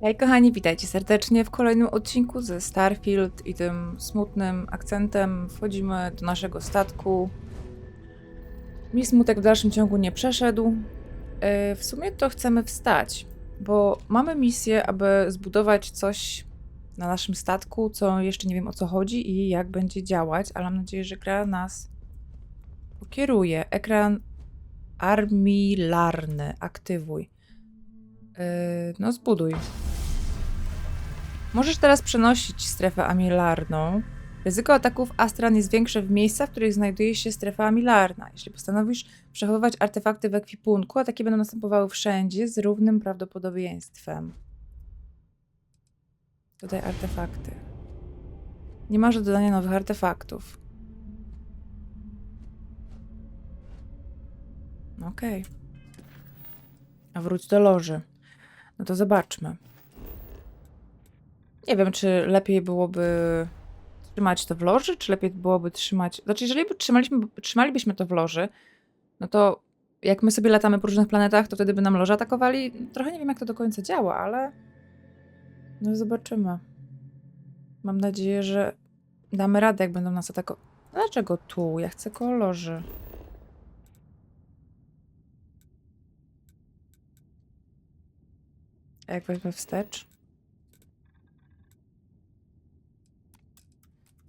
Hej kochani, witajcie serdecznie w kolejnym odcinku ze Starfield i tym smutnym akcentem wchodzimy do naszego statku. Mi smutek w dalszym ciągu nie przeszedł. W sumie to chcemy wstać, bo mamy misję, aby zbudować coś na naszym statku, co jeszcze nie wiem o co chodzi i jak będzie działać, ale mam nadzieję, że gra nas pokieruje. Ekran armilarny, aktywuj. No zbuduj. Możesz teraz przenosić strefę amilarną. Ryzyko ataków Astran jest większe w miejscach, w których znajduje się strefa amilarna. Jeśli postanowisz przechowywać artefakty w ekwipunku, ataki będą następowały wszędzie z równym prawdopodobieństwem. Dodaj artefakty. Nie masz do dodania nowych artefaktów. Okej. A wróć do loży. No to zobaczmy. Nie wiem, czy lepiej byłoby trzymać to w loży, czy lepiej byłoby trzymać... Znaczy, jeżeli by trzymalibyśmy to w loży, no to jak my sobie latamy po różnych planetach, to wtedy by nam loże atakowali. Trochę nie wiem, jak to do końca działa, ale no zobaczymy. Mam nadzieję, że damy radę, jak będą nas atakować. Dlaczego tu? Ja chcę koło loży. A jak weźmę wstecz?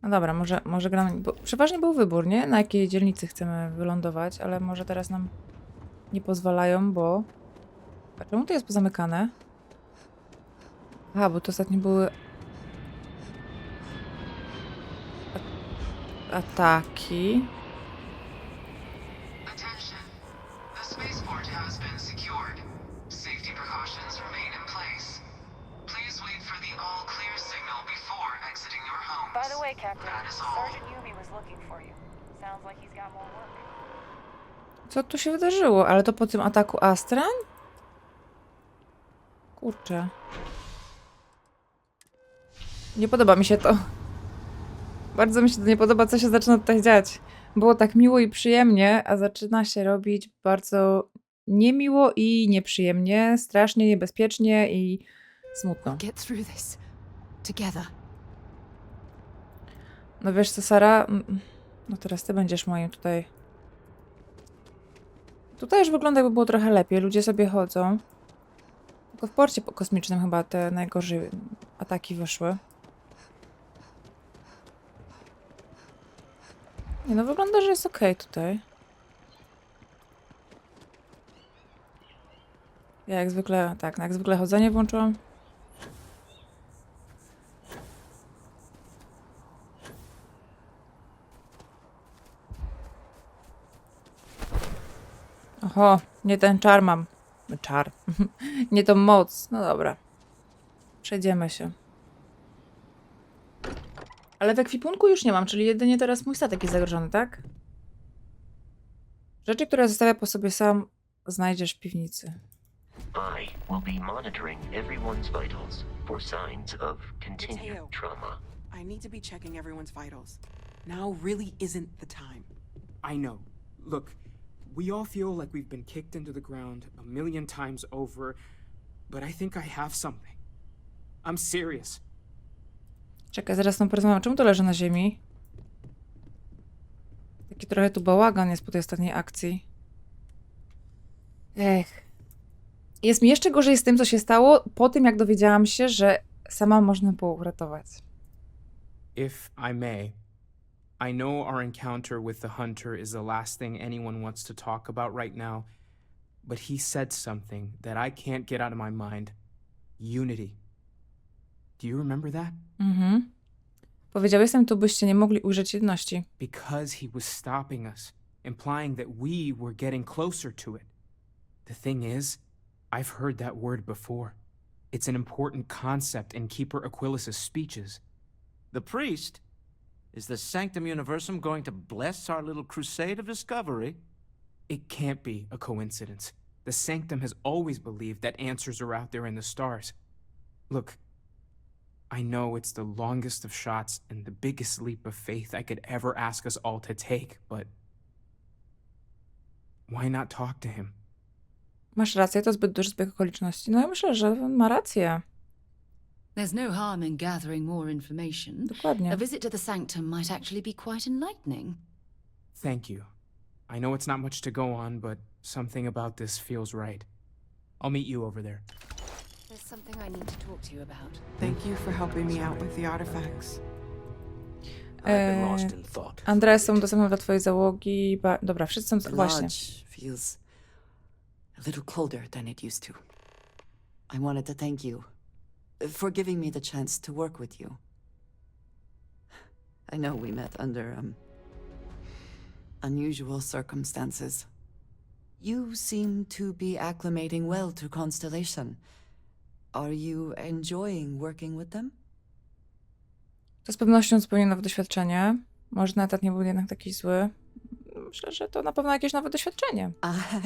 No dobra, może gramy... Bo przeważnie był wybór, nie? Na jakiej dzielnicy chcemy wylądować, ale może teraz nam nie pozwalają, bo... A czemu to jest pozamykane? Aha, bo to ostatnio były... ataki. Attention. The spaceport has been secured. Safety precautions remain in place. Please wait for the all clear signal before exiting your homes. By the way, Captain, That is all. Sergeant Yumi was looking for you. Sounds like he's got more work. Co tu się wydarzyło? Ale to po tym ataku Astran? Kurczę. Nie podoba mi się to. Bardzo mi się to nie podoba, co się zaczyna tutaj dziać. Było tak miło i przyjemnie, a zaczyna się robić bardzo niemiło i nieprzyjemnie, strasznie niebezpiecznie i smutno. Get through this together. No wiesz co, Sara? No teraz ty będziesz moim tutaj. Tutaj już wygląda, jakby było trochę lepiej. Ludzie sobie chodzą. Tylko w porcie kosmicznym chyba te najgorsze ataki wyszły. Nie no, wygląda, że jest okej tutaj. Ja jak zwykle, tak, jak zwykle chodzenie włączyłam. Oho, nie ten czar mam. Czar. Nie tą moc. No dobra. Przejdziemy się. Ale w ekwipunku już nie mam, czyli jedynie teraz mój statek jest zagrożony, tak? Rzeczy, które zostawia po sobie sam, znajdziesz w piwnicy. I will be monitoring everyone's vitals for signs of continued Hejo. trauma. I need to be checking everyone's vitals. Now really isn't the time. I know. Look, we all feel like we've been kicked into the ground a million times over, but I think I have something. I'm serious. Czekaj, zaraz tam porozmawiam. Czemu to leży na ziemi? Taki trochę tu bałagan jest po tej ostatniej akcji. Ech. Jest mi jeszcze gorzej z tym, co się stało po tym, jak dowiedziałam się, że sama można było uratować. If I may, I know our encounter with the hunter is the last thing anyone wants to talk about right now, but he said something that I can't get out of my mind. Unity. Do you remember that? Mhm. Powiedział, jestem tu, byście nie mogli ujrzeć jedności. Because he was stopping us, implying that we were getting closer to it. The thing is, I've heard that word before. It's an important concept in Keeper Aquilas's speeches. The priest? Is the Sanctum Universum going to bless our little crusade of discovery? It can't be a coincidence. The Sanctum has always believed that answers are out there in the stars. Look, I know it's the longest of shots and the biggest leap of faith I could ever ask us all to take, but why not talk to him? Masz rację, to zbyt duży zbieg okoliczności. No ja myślę, że on ma rację. There's no harm in gathering more information. Dokładnie. A visit to the sanctum might actually be quite enlightening. Thank you. I know it's not much to go on, but something about this feels right. I'll meet you over there. There's something I need to talk to you about. Thank you for helping me out with the artifacts. I've been lost in thought. Andres są dostępne dla twojej załogi. Dobra, wszyscy są... The Właśnie. lodge feels a little colder than it used to. I wanted to thank you for giving me the chance to work with you. I know we met under unusual circumstances. You seem to be acclimating well to Constellation. Are you enjoying working with them? To z pewnością zupełnie nowe doświadczenie. Może na etat nie był jednak taki zły. Myślę, że to na pewno jakieś nowe doświadczenie.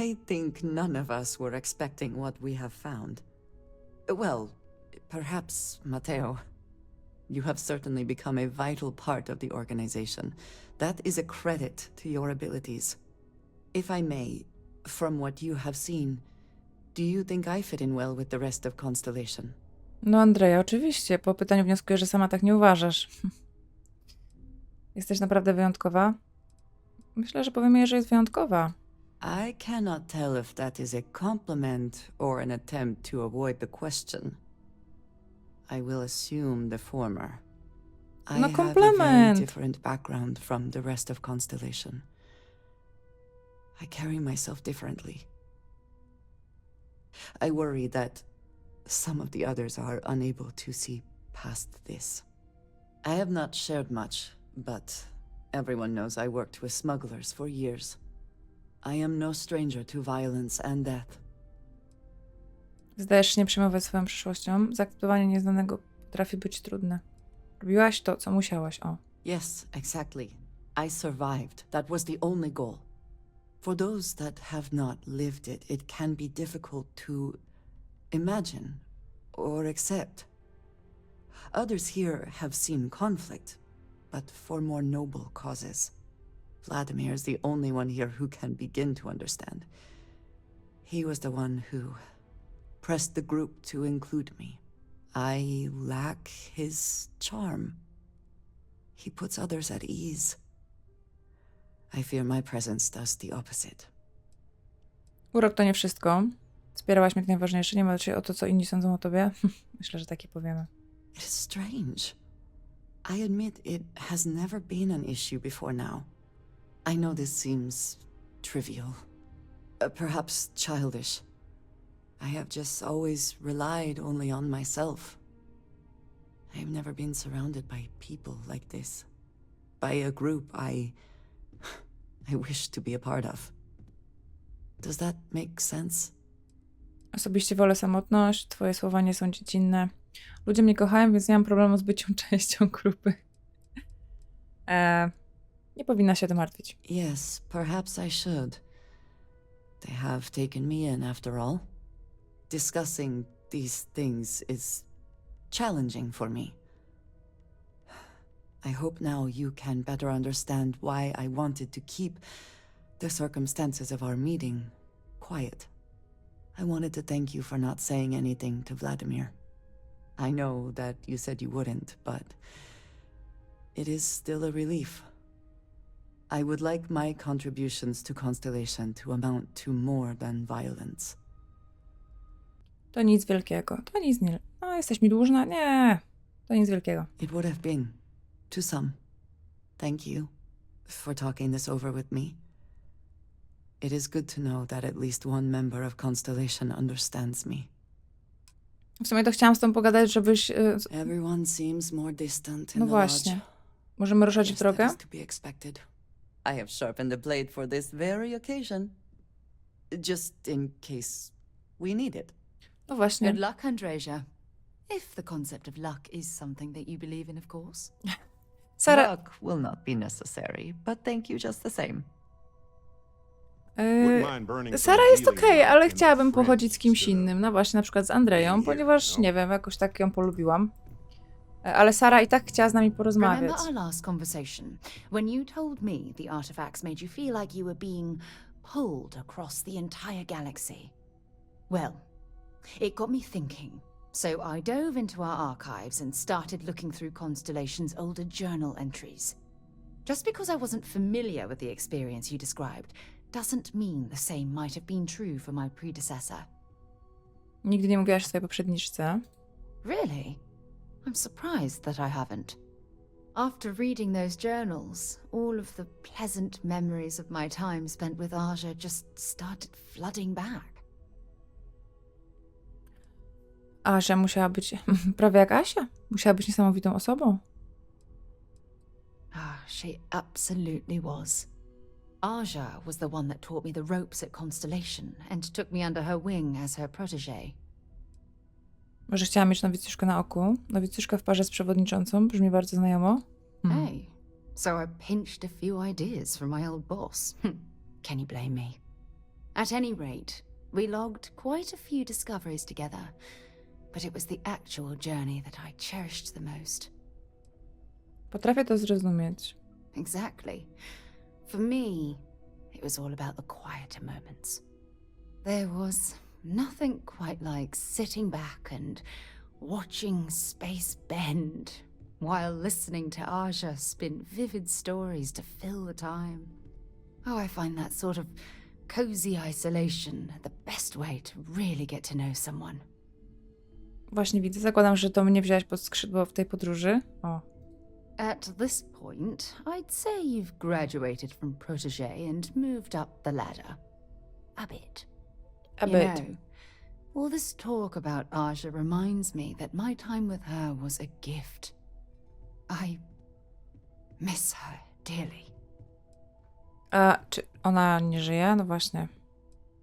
I think none of us were expecting what we have found. Well, perhaps Mateo. You have certainly become a vital part of the organization. That is a credit to your abilities. If I may, from what you have seen, do you think I fit in well with the rest of Constellation? No Andrea, oczywiście. Po pytaniu wnioskuję, że sama tak nie uważasz. Jesteś naprawdę wyjątkowa. Myślę, że powiemy jej, że jest wyjątkowa. I cannot tell if that is a compliment or an attempt to avoid the question. I will assume the former. I No have a very komplement. different background from the rest of Constellation. I carry myself differently. I worry that some of the others are unable to see past this. I have not shared much, but everyone knows I worked with smugglers for years. I am no stranger to violence and death. Zdajesz się nie przejmować swoją przyszłością. Zaakceptowanie nieznanego potrafi być trudne. Robiłaś to, co musiałaś, o. Yes, exactly. I survived. That was the only goal. For those that have not lived it, it can be difficult to imagine or accept. Others here have seen conflict, but for more noble causes. Vladimir is the only one here who can begin to understand. He was the one who pressed the group to include me. I lack his charm. He puts others at ease. I fear my presence does the opposite. Urok to nie wszystko. Wspierałaś mnie jak najważniejsze. Nie martw się o to, co inni sądzą o tobie. Myślę, że takie powiemy. It is strange. I admit it has never been an issue before now. I know this seems trivial, perhaps childish. I have just always relied only on myself. I have never been surrounded by people like this. By a group I wish to be a part of. Does that make sense? Osobiście wolę samotność. Twoje słowa nie są dziecinne. Ludzie mnie kochają, więc nie mam problemu z byciem częścią grupy. Nie powinna się tym martwić. Yes, perhaps I should. They have taken me in after all. Discussing these things is challenging for me. I hope now you can better understand why I wanted to keep the circumstances of our meeting quiet. I wanted to thank you for not saying anything to Vladimir. I know that you said you wouldn't, but it is still a relief. I would like my contributions to Constellation to amount to more than violence. To nic wielkiego. To nic nie... No, jesteś mi dłużna? Nie. To nic wielkiego. It would have been, to some. Thank you for talking this over with me. It is good to know that at least one member of Constellation understands me. W sumie to chciałam z tobą pogadać, żebyś... Everyone seems more distant in No the właśnie. lodge. Możemy ruszać w Yes, drogę? that is to be expected. I have sharpened the blade for this very occasion. Just in case we need it. No właśnie. Good luck, Andresia. If the concept of luck is something that you believe in, of course. Sara... Luck will not be necessary, but thank you just the same. Sara jest okej, ale chciałabym pochodzić z kimś innym. No właśnie, na przykład z Andreją, ponieważ, nie wiem, jakoś tak ją polubiłam. Ale Sara i tak chciała z nami porozmawiać. Remember our last conversation, when you told me the artifacts made you feel like you were being pulled across the entire galaxy? Well, it got me thinking. So I dove into our archives and started looking through Constellation's older journal entries. Just because I wasn't familiar with the experience you described doesn't mean the same might have been true for my predecessor. Nigdy nie mówiłaś swojej poprzedniczce. Really? I'm surprised that I haven't. After reading those journals, all of the pleasant memories of my time spent with Aja just started flooding back. Asia musiała być prawie jak Asia. Musiała być niesamowitą osobą. She absolutely was. Aja was the one that taught me the ropes at Constellation and took me under her wing as her protégé. Może chciała mieć nowicjuszkę na oku. Nowicjuszka w parze z przewodniczącą. Brzmi bardzo znajomo. Hey, so I pinched a few ideas from my old boss. Can you blame me? At any rate, we logged quite a few discoveries together, but it was the actual journey that I cherished the most. Potrafię to zrozumieć. Exactly. For me, it was all about the quieter moments. There was nothing quite like sitting back and watching space bend while listening to Aja spin vivid stories to fill the time. Oh, I find that sort of cozy isolation the best way to really get to know someone. Właśnie widzę. Zakładam, że to mnie wziąłeś pod skrzydło w tej podróży. O. At this point, I'd say you've graduated from protégé and moved up the ladder. A bit. A You bit. know, all this talk about Aja reminds me that my time with her was a gift. I miss her dearly. A czy ona nie żyje? No właśnie.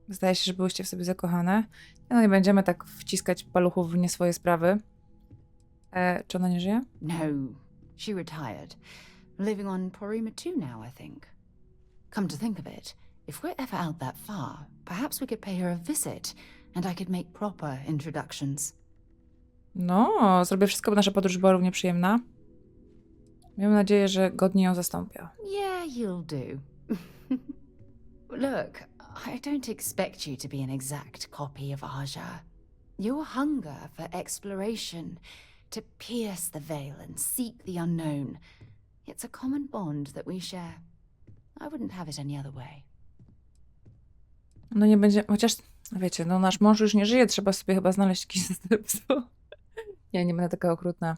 Zdaje się, że byłyście w sobie zakochane. No nie będziemy tak wciskać paluchów w nie swoje sprawy. Czy ona nie żyje? No, she retired, living on Porima 2 now, I think. Come to think of it, if we're ever out that far, perhaps we could pay her a visit and I could make proper introductions. No, zrobię wszystko, by nasza podróż była równie przyjemna. Mam nadzieję, że godnie ją zastąpię. Yeah, you'll do. Look, I don't expect you to be an exact copy of Aja. Your hunger for exploration, to pierce the veil and seek the unknown, it's a common bond that we share. I wouldn't have it any other way. No nie będzie, chociaż, wiecie, no nasz mąż już nie żyje, trzeba sobie chyba znaleźć jakieś zastępstwo. Nie będę taka okrutna.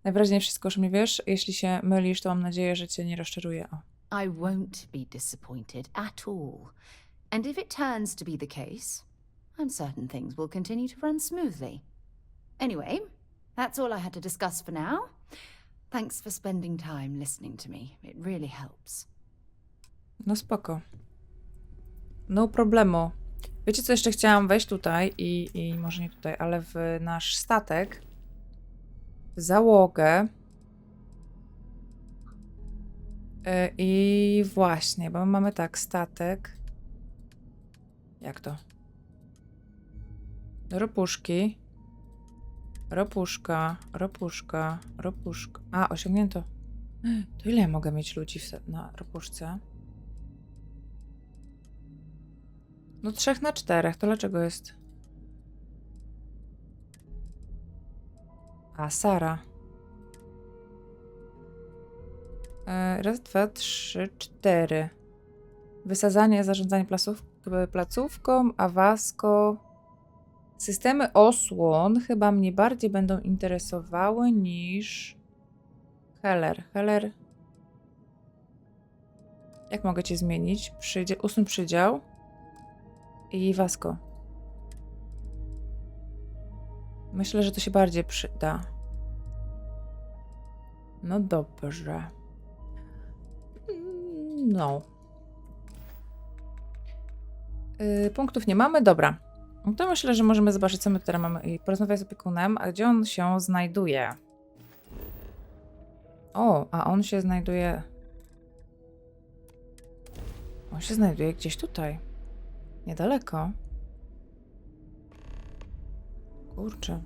Najwyraźniej wszystko, że mnie wiesz, jeśli się mylisz, to mam nadzieję, że cię nie rozczaruję. O. I won't be disappointed at all. And if it turns to be the case, I'm certain things will continue to run smoothly. Anyway, that's all I had to discuss for now. Thanks for spending time listening to me. It really helps. No spoko. No problemo. Wiecie, co jeszcze chciałam wejść tutaj i może nie tutaj, ale w nasz statek, w załogę. I właśnie, bo mamy tak, statek. Jak to? Ropuszki. Ropuszka. A, osiągnięto. To ile ja mogę mieć ludzi na ropuszce? No 3 na 4, to dlaczego jest? A, Sara. Raz, 2, 3, 4. Wysadzanie, zarządzanie placówką, awasko. Systemy osłon chyba mnie bardziej będą interesowały niż Heller. Jak mogę cię zmienić? Usuń przydział. I wasko. Myślę, że to się bardziej przyda. No dobrze. No. Punktów nie mamy, dobra. No to myślę, że możemy zobaczyć, co my tutaj mamy i porozmawiać z opiekunem, a gdzie on się znajduje. O, a on się znajduje... On się znajduje gdzieś tutaj. Niedaleko. Kurczę.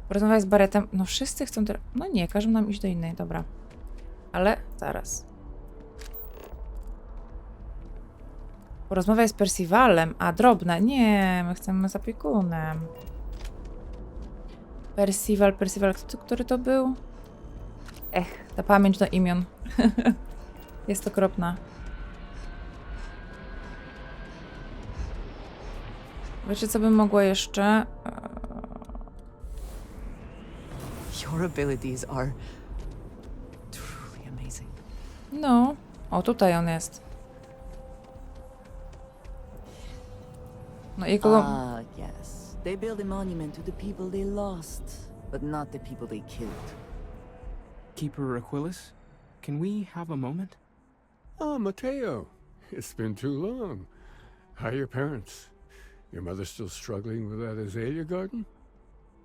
Porozmawiać z Baretem. No wszyscy chcą teraz... No nie, każą nam iść do innej, dobra. Ale zaraz. Porozmawiaj z Percivalem. A, drobne. Nie, my chcemy z opiekunem. Percival, który to był? Ta pamięć do imion. Jest okropna. Wiecie, co bym mogła jeszcze? Your abilities are truly amazing. No. O, tutaj on jest. No i kogo... Ah, yes. They build a monument to the people they lost, but not the people they killed. Keeper Aquilus, can we have a moment? Oh, Mateo. It's been too long. How are your parents? Your mother still struggling with that azalea garden?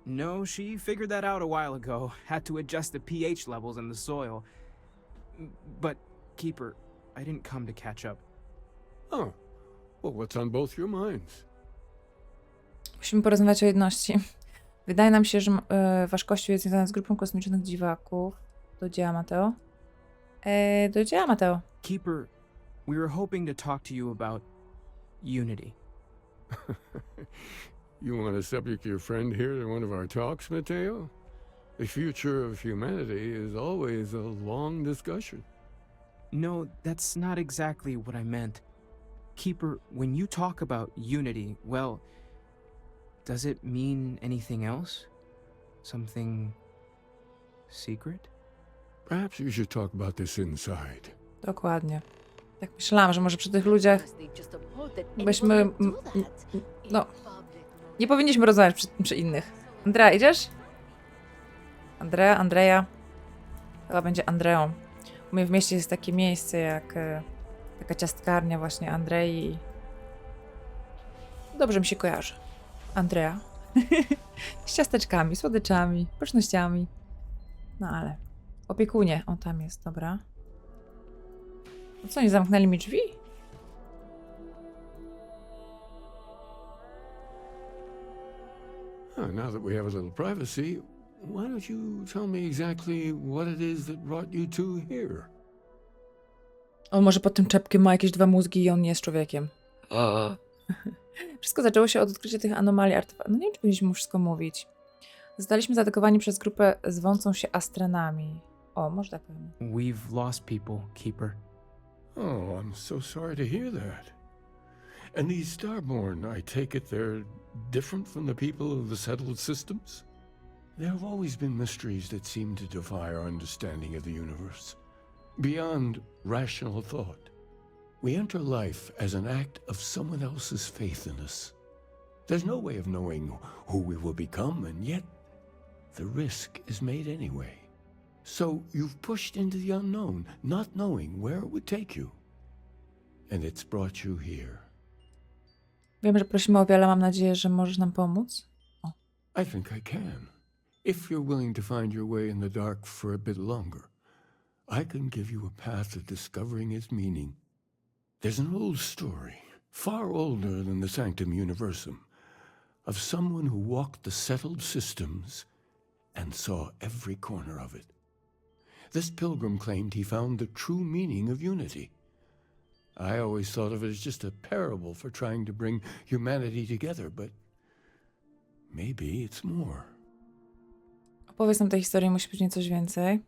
No, she figured that out a while ago. Had to adjust the pH levels in the soil. But, Keeper, I didn't come to catch up. Oh. Well, what's on both your minds? Musimy porozmawiać o jedności. Wydaje nam się, że wasz kościół jest związany z grupą kosmicznych dziwaków. Do dzieła, Mateo. Do dzieła, Mateo. Keeper, we were hoping to talk to you about unity. You want to subject your friend here to one of our talks, Mateo? The future of humanity is always a long discussion. No, that's not exactly what I meant. Keeper, when you talk about unity, well, does it mean anything else? Something secret? Perhaps you should talk about this inside. Dokładnie. Tak myślałam, że może przy tych ludziach byśmy... No, nie powinniśmy rozmawiać przy innych. Andrea, idziesz? Andrea. Chyba będzie Andreą. U mnie w mieście jest takie miejsce jak taka ciastkarnia właśnie Andrei. Dobrze mi się kojarzy. Andrea. Z ciasteczkami, słodyczami, pysznościami. No ale... Opiekunie. O, tam jest, dobra. No co, nie zamknęli mi drzwi? Now that we have a little privacy, why don't you tell me exactly what it is that brought you two here? On może pod tym czepkiem ma jakieś 2 mózgi i on nie jest człowiekiem. Wszystko zaczęło się od odkrycia tych anomalii artefaktów. No nie wiem, czy powinniśmy mu wszystko mówić. Zostaliśmy zaatakowani przez grupę zwącą się astranami. O, może tak powiem. We've lost people, Keeper. Oh, I'm so sorry to hear that. And these Starborn, I take it they're different from the people of the settled systems? There have always been mysteries that seem to defy our understanding of the universe. Beyond rational thought. We enter life as an act of someone else's faith in us. There's no way of knowing who we will become, and yet the risk is made anyway. So you've pushed into the unknown, not knowing where it would take you. And it's brought you here. Wiem, że prosimy o wiele, mam nadzieję, że możesz nam pomóc. O. I think I can. If you're willing to find your way in the dark for a bit longer, I can give you a path of discovering its meaning. There's an old story, far older than the Sanctum Universum, of someone who walked the settled systems and saw every corner of it. This pilgrim claimed he found the true meaning of unity. I always thought of it as just a parable for trying to bring humanity together, but maybe it's more. Opowiedz nam tej historii, musi być niecoś więcej.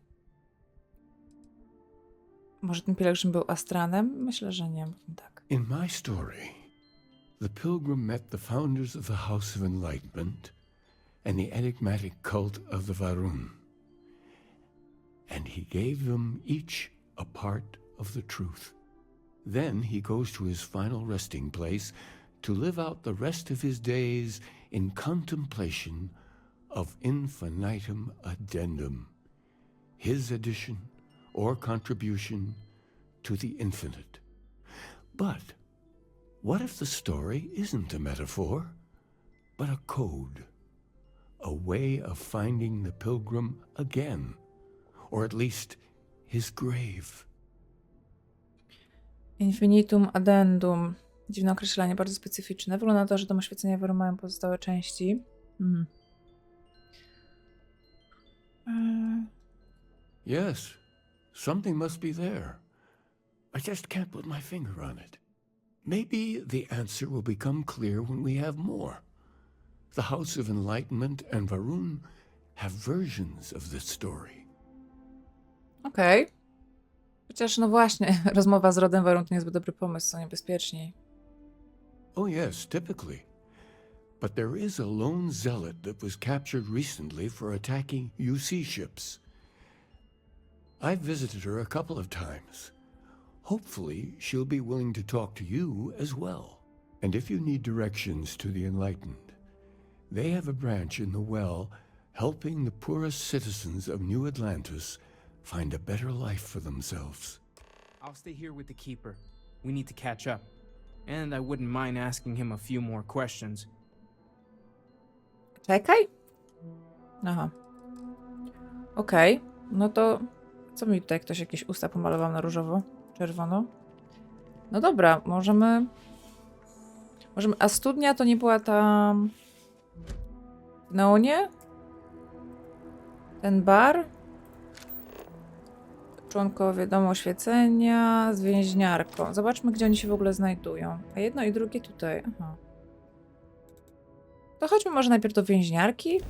Może ten pielgrzym był astranem? Myślę, że nie. Tak. In my story, the pilgrim met the founders of the House of Enlightenment and the enigmatic cult of the Varun. And he gave them each a part of the truth. Then he goes to his final resting place to live out the rest of his days in contemplation of infinitum addendum, his addition or contribution to the infinite. But what if the story isn't a metaphor, but a code, a way of finding the pilgrim again, or at least his grave? Infinitum addendum. Dziwne określenie, bardzo specyficzne. Wygląda na to, że dom oświecenia Weru mają pozostałe części. Yes, something must be there. I just can't put my finger on it. Maybe the answer will become clear when we have more. The House of Enlightenment and Varun have versions of this story. Okej. Chociaż no właśnie, rozmowa z rodem Warun to niezbyt dobry pomysł, co niebezpieczniej. Oh, yes, typically. But there is a lone zealot that was captured recently for attacking UC ships. I've visited her a couple of times. Hopefully, she'll be willing to talk to you as well. And if you need directions to the enlightened, they have a branch in the well helping the poorest citizens of New Atlantis find a better life for themselves. I'll stay here with the Keeper. We need to catch up. And I wouldn't mind asking him a few more questions. Czekaj. Aha. Okej. No to co mi tutaj ktoś jakieś usta pomalował na różowo? Czerwono? No dobra, możemy... A studnia to nie była ta... w Neonie? Ten bar? Członkowie domu oświecenia z więźniarką. Zobaczmy, gdzie oni się w ogóle znajdują. A jedno i drugie tutaj. Aha. To chodźmy może najpierw do więźniarki.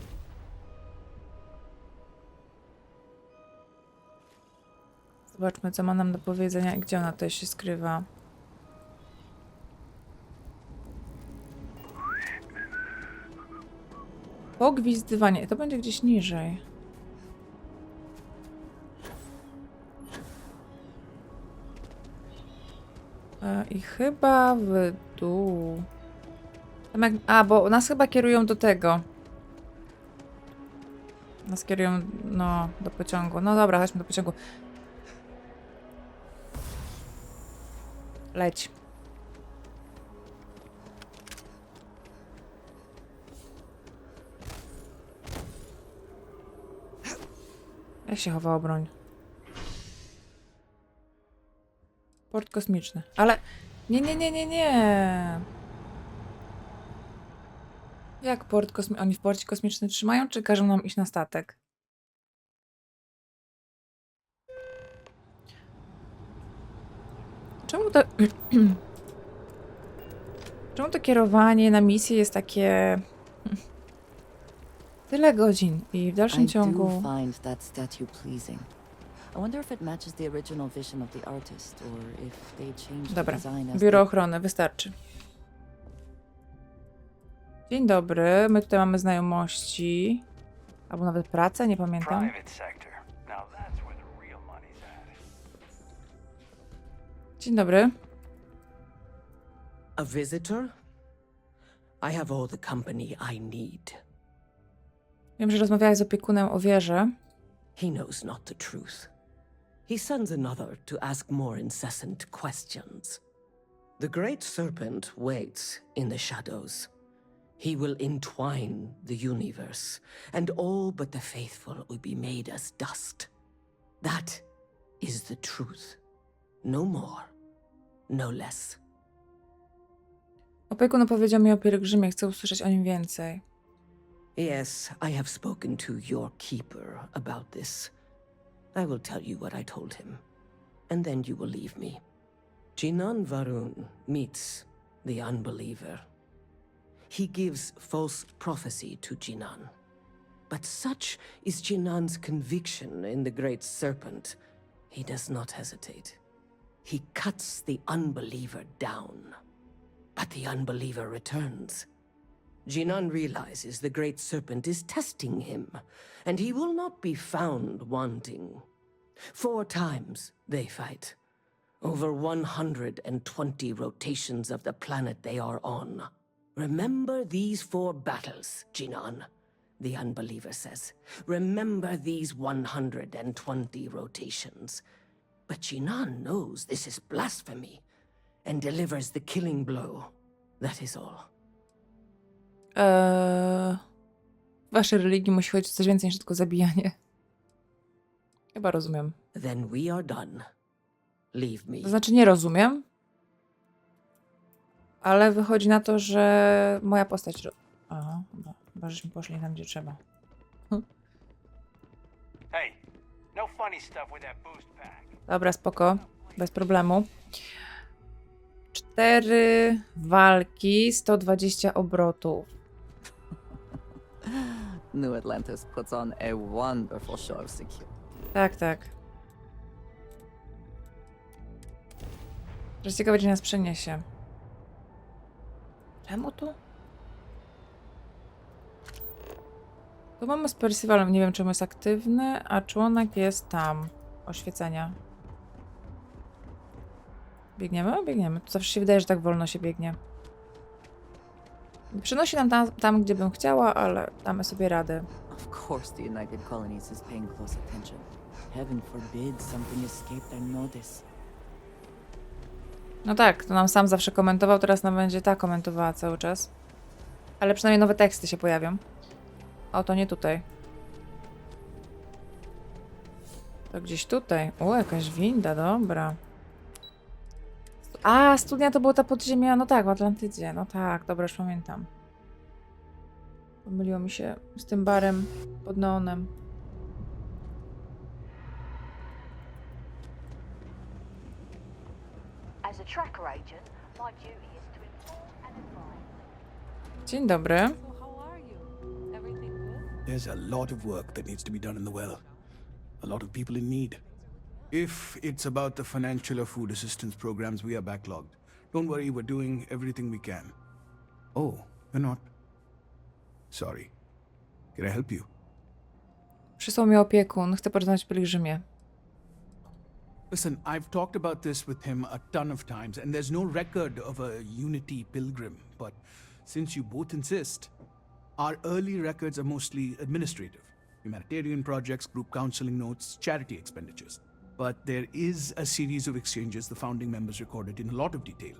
Zobaczmy, co ma nam do powiedzenia i gdzie ona tutaj się skrywa. Pogwizdywanie. To będzie gdzieś niżej. I chyba w dół. Bo nas chyba kierują do tego. Nas kierują, no, do pociągu. No dobra, chodźmy do pociągu. Leć. Jak się chowała broń? Port kosmiczny. Ale... Nie. Jak port kosmiczny? Oni w porcie kosmicznym trzymają, czy każą nam iść na statek? Czemu to... Czemu to kierowanie na misję jest takie... Tyle godzin i w dalszym ciągu... find that statue pleasing. I wonder if it matches the original vision of the artist, or if they changed the Dobra, design as biuro ochrony, wystarczy. Dzień dobry, my tutaj mamy znajomości. Albo nawet pracę, nie pamiętam. Dzień dobry. A visitor? I have all the company I need. Wiem, że rozmawiałeś z opiekunem o wieży. He knows not the truth. He sends another to ask more incessant questions. The great serpent waits in the shadows. He will entwine the universe, and all but the faithful will be made as dust. That is the truth. No more, no less. Opiekun opowiedział mi o Pielgrzymie, chcę usłyszeć o nim więcej. Yes, I have spoken to your keeper about this. I will tell you what I told him, and then you will leave me. Jinan Varun meets the unbeliever. He gives false prophecy to Jinan. But such is Jinan's conviction in the Great Serpent, he does not hesitate. He cuts the unbeliever down. But the unbeliever returns. Jinan realizes the Great Serpent is testing him, and he will not be found wanting. 4 times they fight. Over 120 rotations of the planet they are on. Remember these 4 battles, Jinan, the unbeliever says. Remember these 120 rotations. But Jinan knows this is blasphemy and delivers the killing blow. That is all. W waszej religii musi chodzić o coś więcej niż tylko zabijanie. Chyba rozumiem. Then we are done. Leave me. To znaczy nie rozumiem. Ale wychodzi na to, że moja postać... Aha, chyba żeśmy poszli tam, gdzie trzeba. Dobra, spoko. Bez problemu. 4 walki, 120 obrotów. New Atlantis puts on a wonderful show of security. Tak, tak. Że ciekawe, gdzie nas przeniesie. Czemu tu? Tu mamy z Percivalem, nie wiem czemu jest aktywny, a członek jest tam. Oświecenia. Biegniemy? Biegniemy. To zawsze się wydaje, że tak wolno się biegnie. Przenosi nam tam, gdzie bym chciała, ale damy sobie radę. Of course the United Colonies is paying close attention. Heaven forbid something escaped their notice. No tak, to nam sam zawsze komentował, teraz nam będzie ta komentowała cały czas. Ale przynajmniej nowe teksty się pojawią. O, to nie tutaj. To gdzieś tutaj. O, jakaś winda, dobra. A, studnia to była ta podziemia, no tak, w Atlantydzie. No tak, dobra, już pamiętam. Pomyliło mi się z tym barem pod neonem. As a tracker agent, my duty is to inform and advise. Dzień dobry. So how are you? Everything good? There's a lot of work that needs to be done in the well. A lot of people in need. If it's about the financial or food assistance programs, we are backlogged. Don't worry, we're doing everything we can. Oh, you're not? Sorry. Can I help you? Przysłał mi opiekun, chcę porozmawiać o Pielgrzymie. Listen, I've talked about this with him a ton of times, and there's no record of a Unity pilgrim. But since you both insist, our early records are mostly administrative. Humanitarian projects, group counseling notes, charity expenditures. But there is a series of exchanges the founding members recorded in a lot of detail.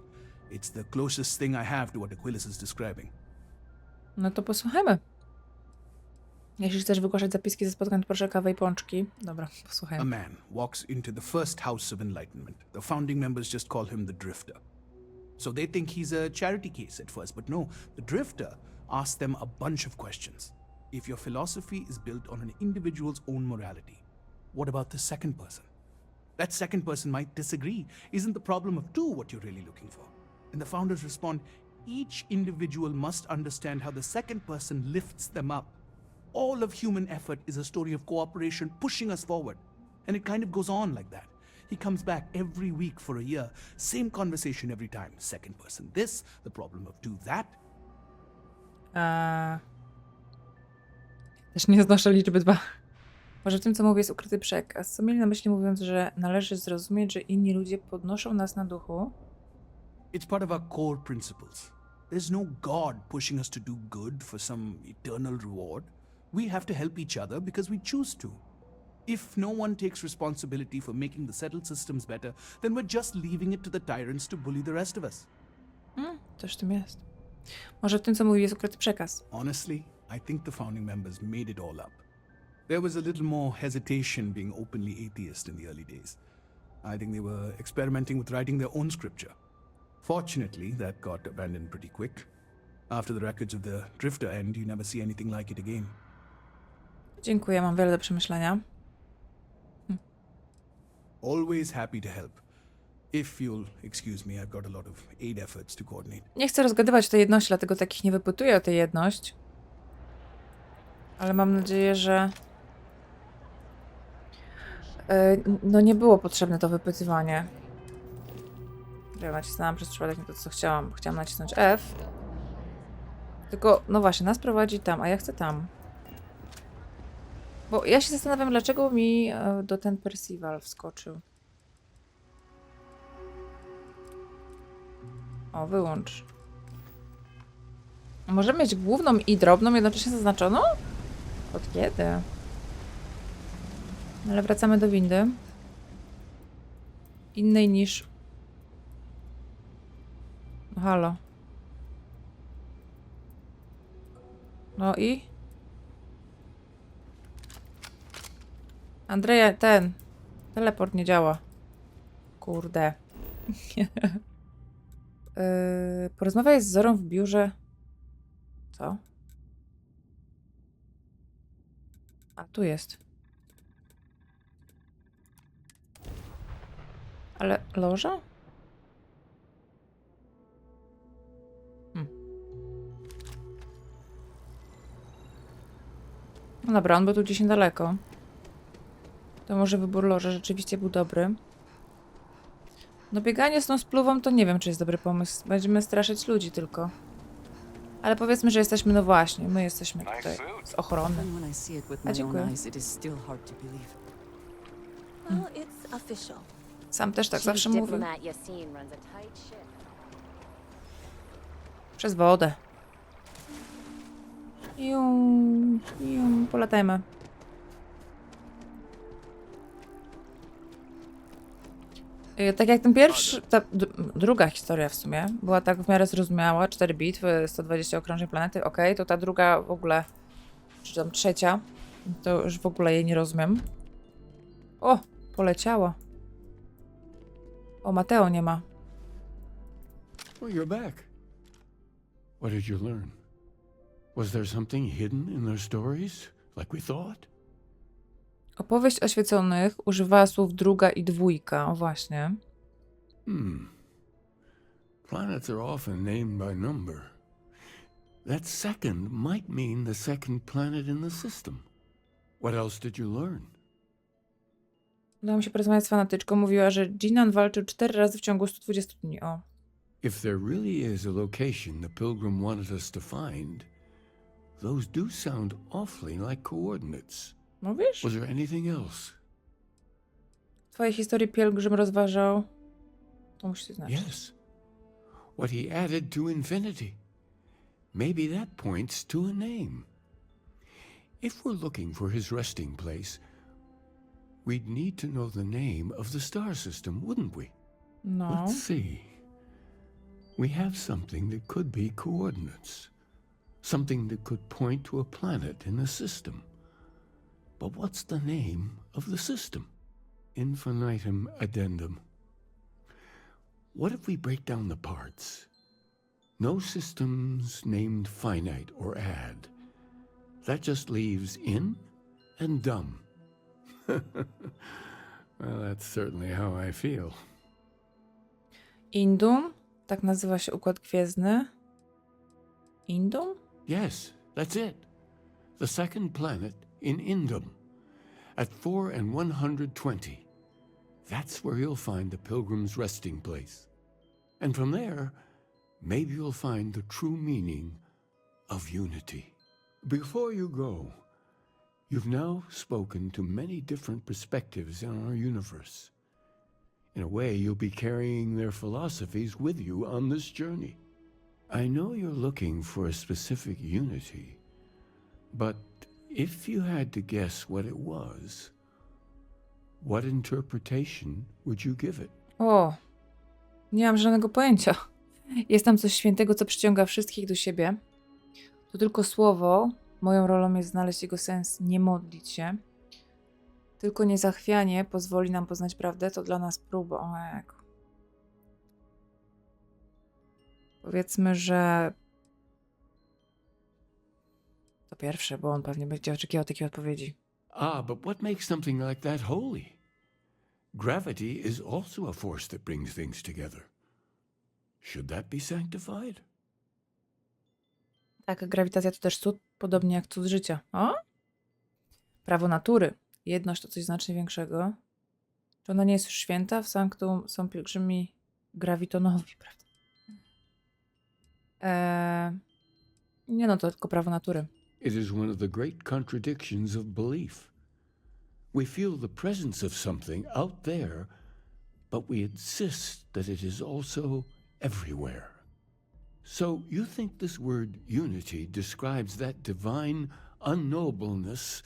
It's the closest thing I have to what Aquilus is describing. No to posłuchajmy. Jeśli chcesz wygłaszać zapiski ze spotkań, proszę kawę i pączki. Dobra, posłuchajmy. A man walks into the first house of enlightenment. The founding members just call him the Drifter. So they think he's a charity case at first, but no, the Drifter asks them a bunch of questions. If your philosophy is built on an individual's own morality, what about the second person? That second person might disagree. Isn't the problem of two what you're really looking for? And the founders respond, each individual must understand how the second person lifts them up. All of human effort is a story of cooperation pushing us forward. And it kind of goes on like that. He comes back every week for a year. Same conversation every time. Second person this, the problem of two that. Też nie znoszę liczby 2. Może w tym, co mówię, jest ukryty przekaz. Co mieli na myśli, mówiąc, że należy zrozumieć, że inni ludzie podnoszą nas na duchu? It's part of our core principles. There's no God pushing us to do good for some eternal reward. We have to help each other because we choose to. If no one takes responsibility for making the settled systems better, then we're just leaving it to the tyrants to bully the rest of us. Coś w tym jest. Może w tym, co mówi, jest ukryty przekaz. Honestly, I think the founding members made it all up. There was a little more hesitation being openly atheist in the early days. I think they were experimenting with writing their own scripture. Fortunately, that got abandoned pretty quick. After the records of the Drifter end, you never see anything like it again. Dziękuję, mam wiele do przemyślenia. Always happy to help. If you'll excuse me, I've got a lot of aid efforts to coordinate. Nie chcę rozgadywać o tej jedności, dlatego takich nie wypytuję o tej jedność. Ale mam nadzieję, że no nie było potrzebne to wypytywanie. Ja nacisnęłam przez przypadek nie to, co chciałam. Chciałam nacisnąć F. Tylko, no właśnie, nas prowadzi tam, a ja chcę tam. Bo ja się zastanawiam, dlaczego mi do ten Percival wskoczył. O, wyłącz. Możemy mieć główną i drobną jednocześnie zaznaczoną? Od kiedy? Ale wracamy do windy. Innej niż... No halo. No i? Andrzeja, ten. Teleport nie działa. Kurde. Porozmawiaj z Zorą w biurze. Co? A, tu jest. Ale loża? No dobra, on był tu gdzieś niedaleko. To może wybór Lorze rzeczywiście był dobry. No bieganie z tą spluwą to nie wiem, czy jest dobry pomysł. Będziemy straszyć ludzi tylko. Ale powiedzmy, że jesteśmy, no właśnie, my jesteśmy tutaj z ochrony. Even when I see it with A my own dziękuję. eyes, it is still hard to believe. Well, it's official. Sam też tak zawsze mówił. Diplomat Yassine runs a tight ship. Przez wodę. Polatajmy. Tak jak ten pierwszy, ta druga historia w sumie była tak w miarę zrozumiała, 4 bitwy, 120 okrążeń planety, okej, to ta druga w ogóle, czy tam trzecia, to już w ogóle jej nie rozumiem. O, poleciała. O, Mateo nie ma. Well, you're back. What did you learn? Was there something hidden in their stories, like we thought? Opowieść oświeconych używała słów druga i dwójka, o właśnie. Planets are often named by number. That second might mean the second planet in the system. What else did you learn? Udało mi się porozmawiać z fanatyczką. Mówiła, że Jinan walczył 4 razy w ciągu 120 dni. O. If there really is a location the Pilgrim wanted us to find, those do sound awfully like coordinates. Mówisz? Was there anything else? W twojej historii Pielgrzym rozważał... To musi się znaczyć. Yes. What he added to infinity. Maybe that points to a name. If we're looking for his resting place, we'd need to know the name of the star system, wouldn't we? No. Let's see. We have something that could be coordinates. Something that could point to a planet in a system. But what's the name of the system? Infinitum addendum. What if we break down the parts? No systems named finite or add. That just leaves in and dumb. Well, that's certainly how I feel. Indum? Tak nazywa się układ gwiezdny. Indum? Yes, that's it. The second planet in Indum. At 4 and 120. That's where you'll find the Pilgrim's resting place. And from there, maybe you'll find the true meaning of unity. Before you go, you've now spoken to many different perspectives in our universe. In a way, you'll be carrying their philosophies with you on this journey. I know you're looking for a specific unity, but if you had to guess what it was, what interpretation would you give it? O, nie mam żadnego pojęcia. Jest tam coś świętego, co przyciąga wszystkich do siebie. To tylko słowo. Moją rolą jest znaleźć jego sens, nie modlić się. Tylko niezachwianie pozwoli nam poznać prawdę, to dla nas próba. O, jak. Powiedzmy, że to pierwsze, bo on pewnie będzie oczekiwał takiej odpowiedzi. Ah, but what makes something like that holy? Gravity is also a force that brings things together. Should that be sanctified? Tak, grawitacja to też cud, podobnie jak cud życia. O? Prawo natury. Jedność to coś znacznie większego. Czy ona nie jest już święta? W sanktum są pielgrzymi grawitonowi, prawda? Nie no, to tylko prawo natury. It is one of the great contradictions of belief. We feel the presence of something out there, but we insist that it is also everywhere. So you think this word unity describes that divine unknowableness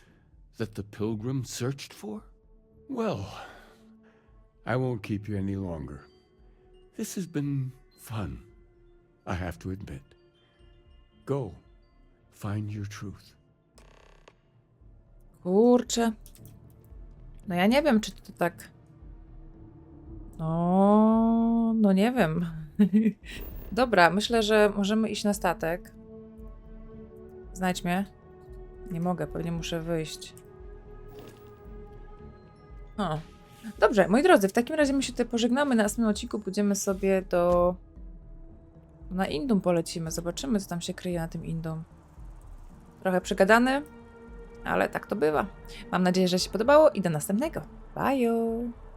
that the pilgrim searched for? Well, I won't keep you any longer. This has been fun, I have to admit. Go, find your truth. Kurczę. No ja nie wiem, czy to tak... No nie wiem. Dobra, myślę, że możemy iść na statek. Znajdź mnie. Nie mogę, pewnie muszę wyjść. O. Dobrze, moi drodzy, w takim razie my się tutaj pożegnamy. Na następnym odcinku pójdziemy sobie do... Na Indum polecimy. Zobaczymy, co tam się kryje na tym Indum. Trochę przegadany, ale tak to bywa. Mam nadzieję, że się podobało i do następnego. Bye!